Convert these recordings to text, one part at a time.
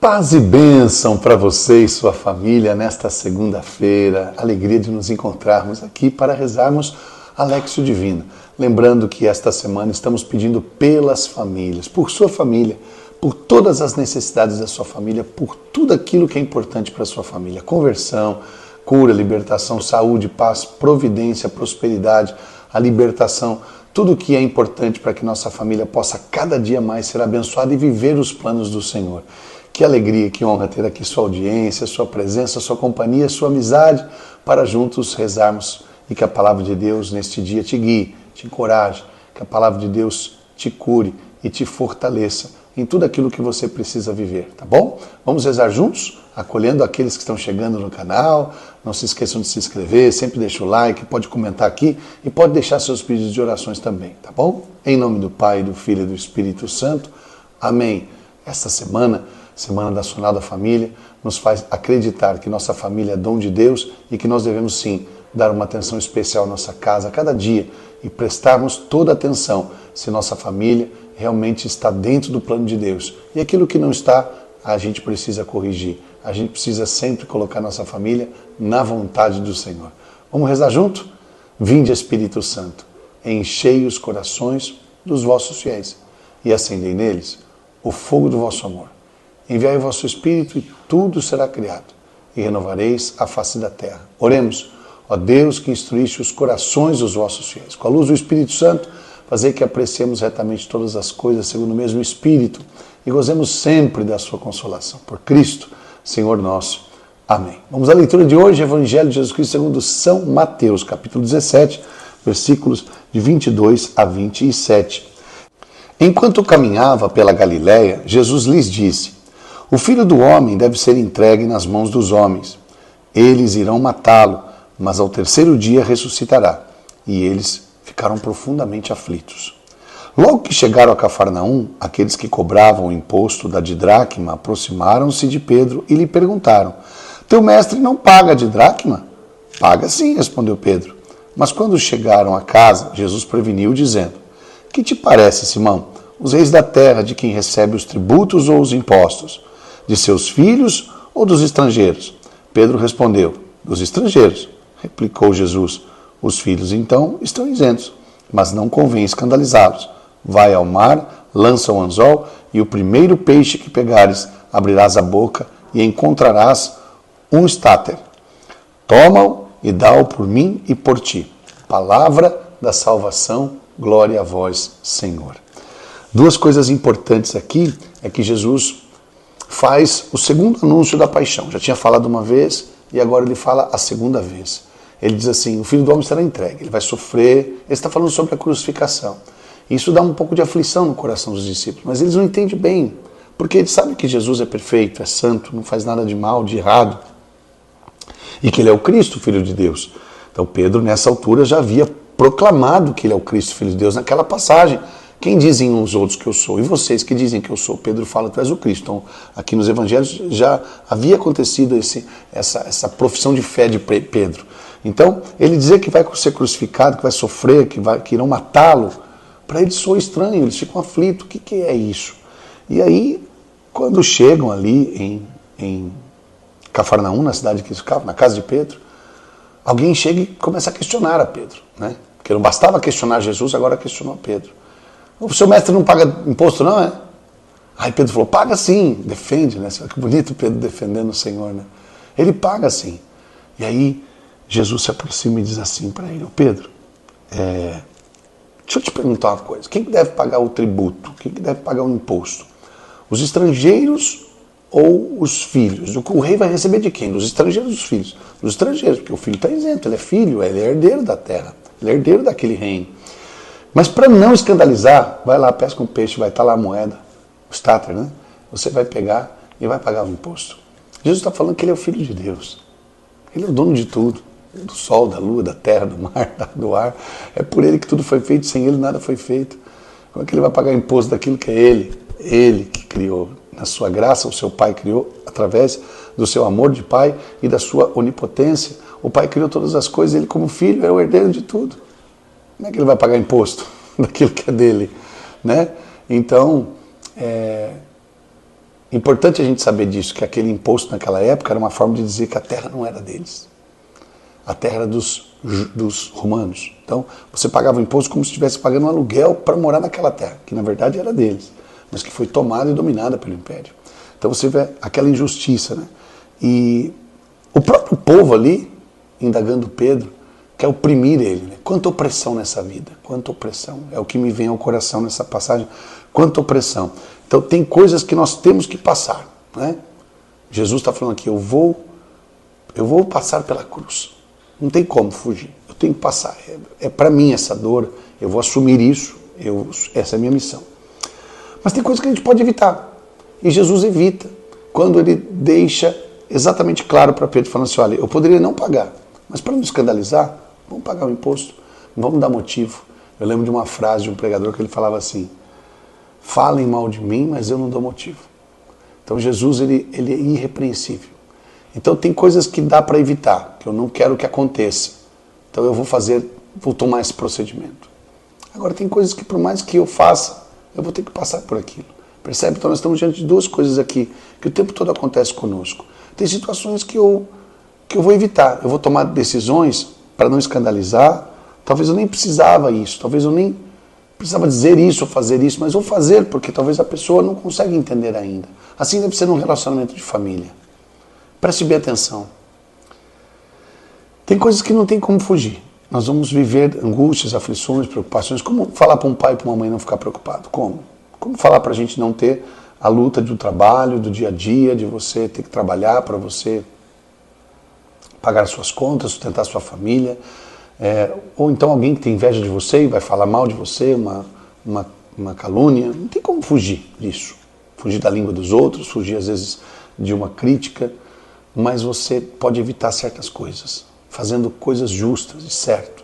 Paz e bênção para você e sua família nesta segunda-feira. Alegria de nos encontrarmos aqui para rezarmos a Léxio Divina. Lembrando que esta semana estamos pedindo pelas famílias, por sua família, por todas as necessidades da sua família, por tudo aquilo que é importante para a sua família. Conversão, cura, libertação, saúde, paz, providência, prosperidade, a libertação, tudo que é importante para que nossa família possa cada dia mais ser abençoada e viver os planos do Senhor. Que alegria, que honra ter aqui sua audiência, sua presença, sua companhia, sua amizade, para juntos rezarmos e que a palavra de Deus neste dia te guie, te encoraje, que a palavra de Deus te cure e te fortaleça em tudo aquilo que você precisa viver, tá bom? Vamos rezar juntos, acolhendo aqueles que estão chegando no canal. Não se esqueçam de se inscrever, sempre deixa o like, pode comentar aqui e pode deixar seus pedidos de orações também, tá bom? Em nome do Pai, do Filho e do Espírito Santo. Amém. Esta semana Nacional da Família, nos faz acreditar que nossa família é dom de Deus e que nós devemos sim dar uma atenção especial à nossa casa a cada dia e prestarmos toda a atenção se nossa família realmente está dentro do plano de Deus. E aquilo que não está, a gente precisa corrigir. A gente precisa sempre colocar nossa família na vontade do Senhor. Vamos rezar junto? Vinde, Espírito Santo, enchei os corações dos vossos fiéis e acendei neles o fogo do vosso amor. Enviai o vosso Espírito e tudo será criado, e renovareis a face da terra. Oremos, ó Deus que instruíste os corações dos vossos fiéis. Com a luz do Espírito Santo, fazei que apreciemos retamente todas as coisas segundo o mesmo Espírito e gozemos sempre da sua consolação. Por Cristo, Senhor nosso. Amém. Vamos à leitura de hoje, Evangelho de Jesus Cristo segundo São Mateus, capítulo 17, versículos de 22 a 27. Enquanto caminhava pela Galiléia, Jesus lhes disse: o Filho do Homem deve ser entregue nas mãos dos homens. Eles irão matá-lo, mas ao terceiro dia ressuscitará. E eles ficaram profundamente aflitos. Logo que chegaram a Cafarnaum, aqueles que cobravam o imposto da didracma aproximaram-se de Pedro e lhe perguntaram: teu mestre não paga a didracma? Paga sim, respondeu Pedro. Mas quando chegaram a casa, Jesus preveniu, dizendo: que te parece, Simão? Os reis da terra de quem recebe os tributos ou os impostos? De seus filhos ou dos estrangeiros? Pedro respondeu: dos estrangeiros. Replicou Jesus: os filhos então estão isentos, mas não convém escandalizá-los. Vai ao mar, lança o anzol, e o primeiro peixe que pegares, abrirás a boca e encontrarás um estáter. Toma-o e dá-o por mim e por ti. Palavra da salvação, glória a vós, Senhor. Duas coisas importantes aqui é que Jesus faz o segundo anúncio da paixão. Já tinha falado uma vez e agora ele fala a segunda vez. Ele diz assim: o Filho do Homem será entregue, ele vai sofrer. Ele está falando sobre a crucificação. Isso dá um pouco de aflição no coração dos discípulos, mas eles não entendem bem, porque eles sabem que Jesus é perfeito, é santo, não faz nada de mal, de errado, e que ele é o Cristo, Filho de Deus. Então Pedro, nessa altura, já havia proclamado que ele é o Cristo, Filho de Deus, naquela passagem. Quem dizem os outros que eu sou? E vocês que dizem que eu sou? Pedro fala: tu és o Cristo. Então, aqui nos evangelhos já havia acontecido essa profissão de fé de Pedro. Então, ele dizer que vai ser crucificado, que vai sofrer, que irão matá-lo, para eles soa estranho, eles ficam aflitos. O que é isso? E aí, quando chegam ali em Cafarnaum, na cidade que eles ficavam, na casa de Pedro, alguém chega e começa a questionar a Pedro, né? Porque não bastava questionar Jesus, agora questionou Pedro. O seu mestre não paga imposto, não é? Aí Pedro falou: paga sim, defende, né? Que bonito Pedro defendendo o Senhor, né? Ele paga sim. E aí Jesus se aproxima e diz assim para ele: Pedro, deixa eu te perguntar uma coisa. Quem deve pagar o tributo? Quem deve pagar o imposto? Os estrangeiros ou os filhos? O rei vai receber de quem? Dos estrangeiros ou dos filhos? Dos estrangeiros, porque o filho está isento, ele é filho, ele é herdeiro da terra, ele é herdeiro daquele reino. Mas para não escandalizar, vai lá, pesca um peixe, vai estar lá a moeda, o estáter, né? Você vai pegar e vai pagar o imposto. Jesus está falando que ele é o Filho de Deus. Ele é o dono de tudo. Do sol, da lua, da terra, do mar, do ar. É por ele que tudo foi feito, sem ele nada foi feito. Como é que ele vai pagar imposto daquilo que é ele? Ele que criou. Na sua graça, o seu Pai criou através do seu amor de Pai e da sua onipotência. O Pai criou todas as coisas, ele como filho é o herdeiro de tudo. Como é que ele vai pagar imposto daquilo que é dele? Né? Então, Importante a gente saber disso, que aquele imposto naquela época era uma forma de dizer que a terra não era deles. A terra era dos romanos. Então, você pagava o imposto como se estivesse pagando um aluguel para morar naquela terra, que na verdade era deles, mas que foi tomada e dominada pelo império. Então você vê aquela injustiça, né? E o próprio povo ali, indagando Pedro, quer oprimir ele, né? Quanta opressão nessa vida, quanta opressão. É o que me vem ao coração nessa passagem, quanta opressão. Então tem coisas que nós temos que passar, né? Jesus está falando aqui, eu vou passar pela cruz. Não tem como fugir, eu tenho que passar. É para mim essa dor, eu vou assumir isso, essa é a minha missão. Mas tem coisas que a gente pode evitar. E Jesus evita, quando ele deixa exatamente claro para Pedro, falando assim, olha, eu poderia não pagar, mas para não escandalizar, vamos pagar o imposto, vamos dar motivo. Eu lembro de uma frase de um pregador que ele falava assim, falem mal de mim, mas eu não dou motivo. Então Jesus, ele é irrepreensível. Então tem coisas que dá para evitar, que eu não quero que aconteça. Então eu vou tomar esse procedimento. Agora tem coisas que por mais que eu faça, eu vou ter que passar por aquilo. Percebe? Então nós estamos diante de duas coisas aqui, que o tempo todo acontece conosco. Tem situações que eu vou evitar, eu vou tomar decisões para não escandalizar, talvez eu nem precisava isso, talvez eu nem precisava dizer isso ou fazer isso, mas vou fazer porque talvez a pessoa não consegue entender ainda. Assim deve ser num relacionamento de família. Preste bem atenção. Tem coisas que não tem como fugir. Nós vamos viver angústias, aflições, preocupações. Como falar para um pai e para uma mãe não ficar preocupado? Como? Como falar para a gente não ter a luta do trabalho, do dia a dia, de você ter que trabalhar para você pagar as suas contas, sustentar a sua família, ou então alguém que tem inveja de você e vai falar mal de você, uma calúnia. Não tem como fugir disso. Fugir da língua dos outros, fugir às vezes de uma crítica, mas você pode evitar certas coisas, fazendo coisas justas e certo,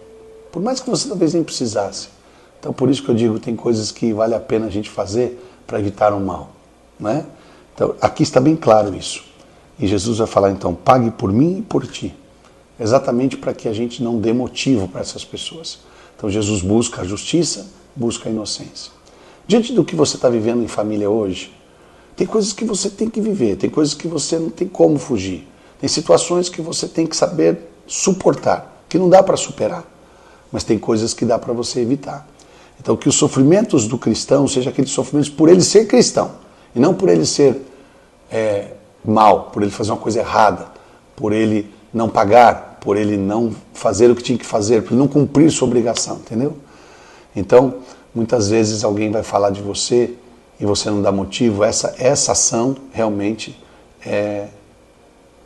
por mais que você talvez nem precisasse. Então por isso que eu digo, tem coisas que vale a pena a gente fazer para evitar o mal, né? Então aqui está bem claro isso. E Jesus vai falar então, pague por mim e por ti, exatamente para que a gente não dê motivo para essas pessoas. Então Jesus busca a justiça, busca a inocência. Diante do que você está vivendo em família hoje, tem coisas que você tem que viver, tem coisas que você não tem como fugir. Tem situações que você tem que saber suportar, que não dá para superar, mas tem coisas que dá para você evitar. Então que os sofrimentos do cristão sejam aqueles sofrimentos por ele ser cristão, e não por ele ser mal, por ele fazer uma coisa errada, por ele não pagar, por ele não fazer o que tinha que fazer, por ele não cumprir sua obrigação, entendeu? Então, muitas vezes alguém vai falar de você e você não dá motivo, essa ação realmente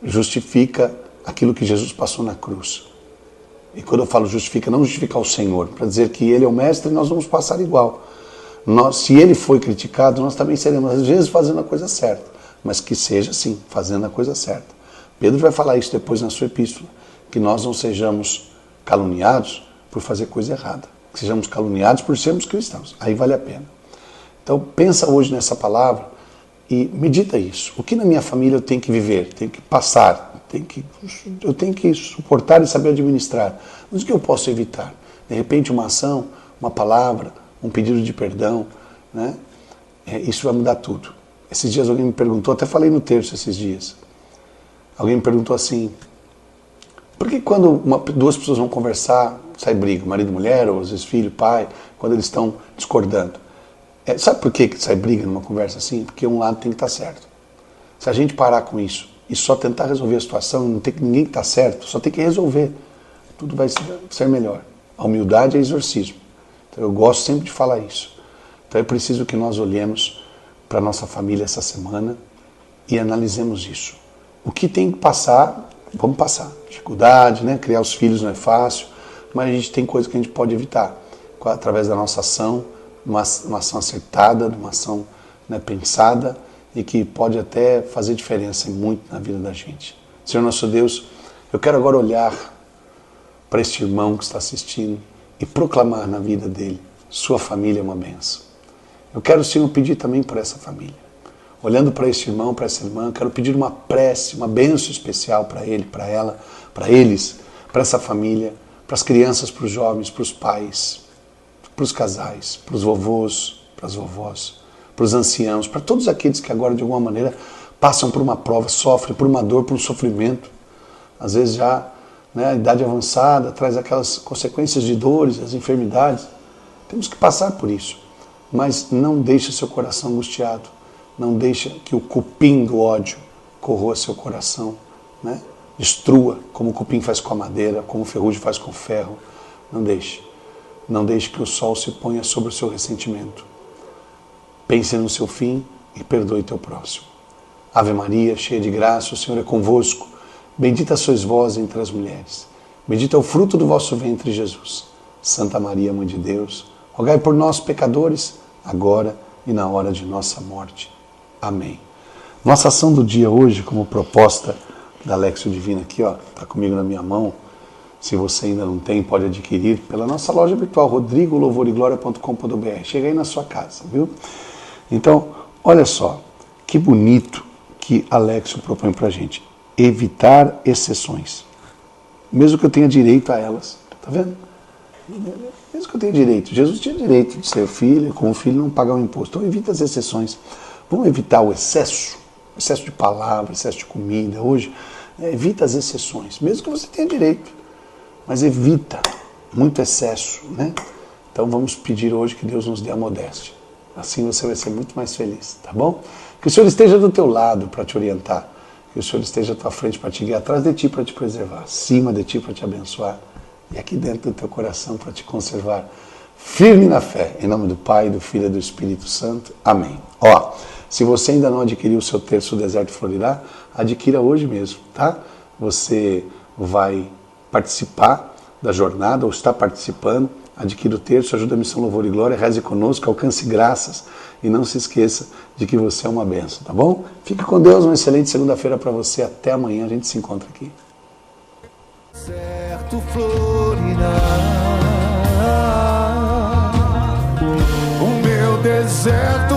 justifica aquilo que Jesus passou na cruz. E quando eu falo justifica, não justificar o Senhor, para dizer que Ele é o mestre e nós vamos passar igual. Se Ele foi criticado, nós também seremos, às vezes, fazendo a coisa certa, mas que seja, sim, fazendo a coisa certa. Pedro vai falar isso depois na sua epístola, que nós não sejamos caluniados por fazer coisa errada, que sejamos caluniados por sermos cristãos, aí vale a pena. Então pensa hoje nessa palavra e medita isso. O que na minha família eu tenho que viver, tenho que passar, eu tenho que suportar e saber administrar. Mas o que eu posso evitar? De repente uma ação, uma palavra, um pedido de perdão, né? Isso vai mudar tudo. Esses dias alguém me perguntou, até falei no terço esses dias, alguém me perguntou assim, por que quando duas pessoas vão conversar, sai briga, marido e mulher, ou às vezes filho, pai, quando eles estão discordando? Sabe por que sai briga numa conversa assim? Porque um lado tem que estar certo. Se a gente parar com isso e só tentar resolver a situação, não tem ninguém que está certo, só tem que resolver, tudo vai ser melhor. A humildade é exorcismo. Então eu gosto sempre de falar isso. Então é preciso que nós olhemos para a nossa família essa semana e analisemos isso. O que tem que passar, vamos passar. Dificuldade, né? Criar os filhos não é fácil, mas a gente tem coisas que a gente pode evitar através da nossa ação, uma ação acertada, uma ação, né, pensada e que pode até fazer diferença muito na vida da gente. Senhor nosso Deus, eu quero agora olhar para este irmão que está assistindo e proclamar na vida dele, sua família é uma bênção. Eu quero, Senhor, pedir também por essa família. Olhando para este irmão, para essa irmã, quero pedir uma prece, uma bênção especial para ele, para ela, para eles, para essa família, para as crianças, para os jovens, para os pais, para os casais, para os vovôs, para as vovós, para os anciãos, para todos aqueles que agora de alguma maneira passam por uma prova, sofrem por uma dor, por um sofrimento. Às vezes já, né, a idade avançada traz aquelas consequências de dores, as enfermidades. Temos que passar por isso. Mas não deixe seu coração angustiado. Não deixe que o cupim do ódio corroa seu coração, né? Destrua, como o cupim faz com a madeira, como o ferrugem faz com o ferro. Não deixe. Não deixe que o sol se ponha sobre o seu ressentimento. Pense no seu fim e perdoe teu próximo. Ave Maria, cheia de graça, o Senhor é convosco. Bendita sois vós entre as mulheres. Bendito é o fruto do vosso ventre, Jesus. Santa Maria, Mãe de Deus, rogai por nós, pecadores, agora e na hora de nossa morte. Amém. Nossa ação do dia hoje, como proposta da Alexio Divina aqui, ó, está comigo na minha mão. Se você ainda não tem, pode adquirir pela nossa loja virtual, rodrigolouvoregloria.com.br. Chega aí na sua casa, viu? Então, olha só, que bonito que Alexio propõe pra gente. Evitar exceções. Mesmo que eu tenha direito a elas. Tá vendo? Mesmo que eu tenha direito. Jesus tinha direito de ser filho, como filho não pagar o imposto. Então evita as exceções. Vamos evitar o excesso de palavras, excesso de comida. Hoje, evita as exceções. Mesmo que você tenha direito. Mas evita muito excesso, né? Então vamos pedir hoje que Deus nos dê a modéstia. Assim você vai ser muito mais feliz, tá bom? Que o Senhor esteja do teu lado para te orientar. Que o Senhor esteja à tua frente para te guiar, atrás de ti para te preservar, acima de ti para te abençoar e aqui dentro do teu coração para te conservar firme na fé. Em nome do Pai, do Filho e do Espírito Santo. Amém. Ó, se você ainda não adquiriu o seu terço Deserto Florirá, adquira hoje mesmo, tá? Você vai participar da jornada ou está participando. Adquira o terço, ajuda a Missão Louvor e Glória, reze conosco, alcance graças e não se esqueça de que você é uma bênção, tá bom? Fique com Deus, uma excelente segunda-feira para você. Até amanhã, a gente se encontra aqui. Certo florirá o meu deserto